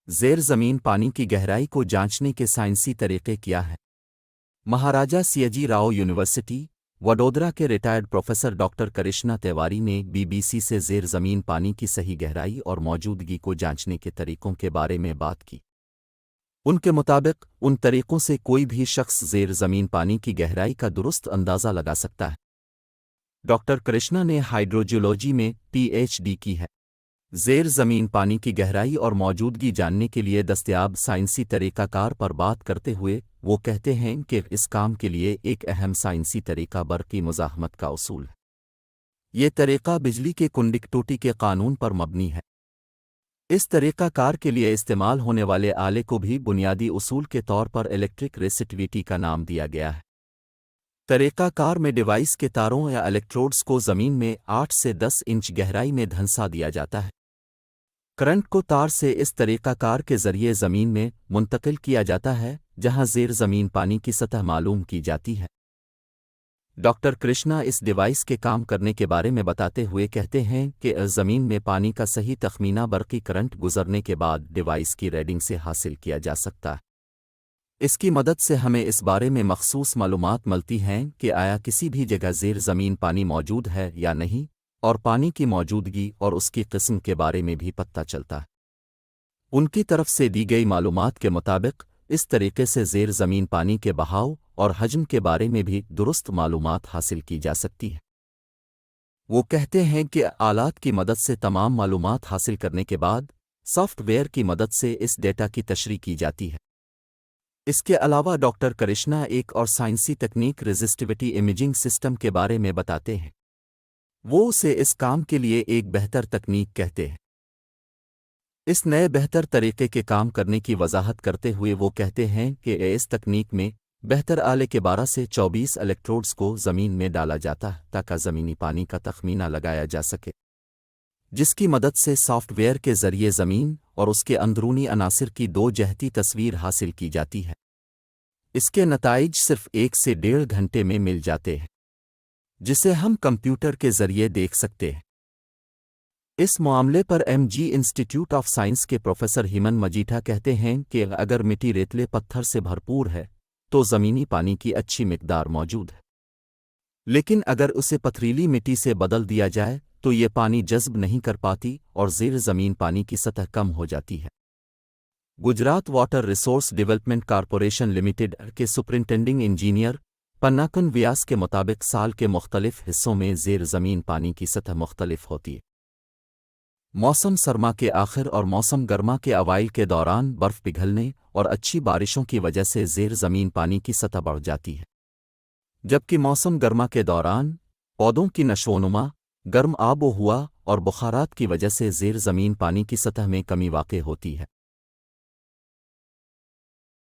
زیر زمین پانی کی گہرائی کو جانچنے کے سائنسی طریقے کیا ہیں؟ مہاراجا سیاجی راؤ یونیورسٹی وڈودرا کے retired professor doctor Krishna Tiwari نے BBC سے زیر زمین پانی کی صحیح گہرائی اور موجودگی کو جانچنے کے طریقوں کے بارے میں بات کی۔ ان کے مطابق ان طریقوں سے کوئی بھی شخص زیر زمین پانی کی گہرائی کا درست اندازہ لگا سکتا ہے۔ ڈاکٹر کرشنا نے ہائیڈروجیولوجی میں PhD کی ہے۔ زیر زمین پانی کی گہرائی اور موجودگی جاننے کے لیے دستیاب سائنسی طریقہ کار پر بات کرتے ہوئے وہ کہتے ہیں کہ اس کام کے لیے ایک اہم سائنسی طریقہ برقی مزاحمت کا اصول ہے۔ یہ طریقہ بجلی کے کنڈکٹیوٹی کے قانون پر مبنی ہے۔ اس طریقہ کار کے لیے استعمال ہونے والے آلے کو بھی بنیادی اصول کے طور پر الیکٹرک ریسسٹیویٹی کا نام دیا گیا ہے۔ طریقہ کار میں ڈیوائس کے تاروں یا الیکٹروڈز کو زمین میں 8 سے 10 انچ گہرائی میں دھنسا دیا جاتا ہے۔ کرنٹ کو تار سے اس طریقہ کار کے ذریعے زمین میں منتقل کیا جاتا ہے جہاں زیر زمین پانی کی سطح معلوم کی جاتی ہے۔ ڈاکٹر کرشنا اس ڈیوائس کے کام کرنے کے بارے میں بتاتے ہوئے کہتے ہیں کہ زمین میں پانی کا صحیح تخمینہ برقی کرنٹ گزرنے کے بعد ڈیوائس کی ریڈنگ سے حاصل کیا جا سکتا ہے۔ اس کی مدد سے ہمیں اس بارے میں مخصوص معلومات ملتی ہیں کہ آیا کسی بھی جگہ زیر زمین پانی موجود ہے یا نہیں، اور پانی کی موجودگی اور اس کی قسم کے بارے میں بھی پتہ چلتا ہے۔ ان کی طرف سے دی گئی معلومات کے مطابق اس طریقے سے زیر زمین پانی کے بہاؤ اور حجم کے بارے میں بھی درست معلومات حاصل کی جا سکتی ہیں۔ وہ کہتے ہیں کہ آلات کی مدد سے تمام معلومات حاصل کرنے کے بعد سافٹ ویئر کی مدد سے اس ڈیٹا کی تشریح کی جاتی ہے۔ اس کے علاوہ ڈاکٹر کرشنا ایک اور سائنسی تکنیک ریزسٹیویٹی امیجنگ سسٹم کے بارے میں بتاتے ہیں۔ وہ اسے اس کام کے لیے ایک بہتر تکنیک کہتے ہیں۔ اس نئے بہتر طریقے کے کام کرنے کی وضاحت کرتے ہوئے وہ کہتے ہیں کہ اس تکنیک میں بہتر آلے کے 12 سے 24 الیکٹروڈز کو زمین میں ڈالا جاتا ہے تاکہ زمینی پانی کا تخمینہ لگایا جا سکے، جس کی مدد سے سافٹ ویئر کے ذریعے زمین اور اس کے اندرونی عناصر کی 2 جہتی تصویر حاصل کی جاتی ہے۔ اس کے نتائج صرف 1 سے 1.5 گھنٹے میں مل جاتے ہیں، جسے ہم کمپیوٹر کے ذریعے دیکھ سکتے ہیں۔ اس معاملے پر MG انسٹی ٹیوٹ آف سائنس کے پروفیسر ہیمن مجیٹھا کہتے ہیں کہ اگر مٹی ریتلے پتھر سے بھرپور ہے تو زمینی پانی کی اچھی مقدار موجود ہے، لیکن اگر اسے پتھریلی مٹی سے بدل دیا جائے تو یہ پانی جذب نہیں کر پاتی اور زیر زمین پانی کی سطح کم ہو جاتی ہے۔ Gujarat water resource development corporation limited کے سپرنٹینڈنگ انجینئر پناکن ویاس کے مطابق سال کے مختلف حصوں میں زیر زمین پانی کی سطح مختلف ہوتی ہے۔ موسم سرما کے آخر اور موسم گرما کے اوائل کے دوران برف پگھلنے اور اچھی بارشوں کی وجہ سے زیر زمین پانی کی سطح بڑھ جاتی ہے، جبکہ موسم گرما کے دوران پودوں کی نشوونما، گرم آب و ہوا اور بخارات کی وجہ سے زیر زمین پانی کی سطح میں کمی واقع ہوتی ہے۔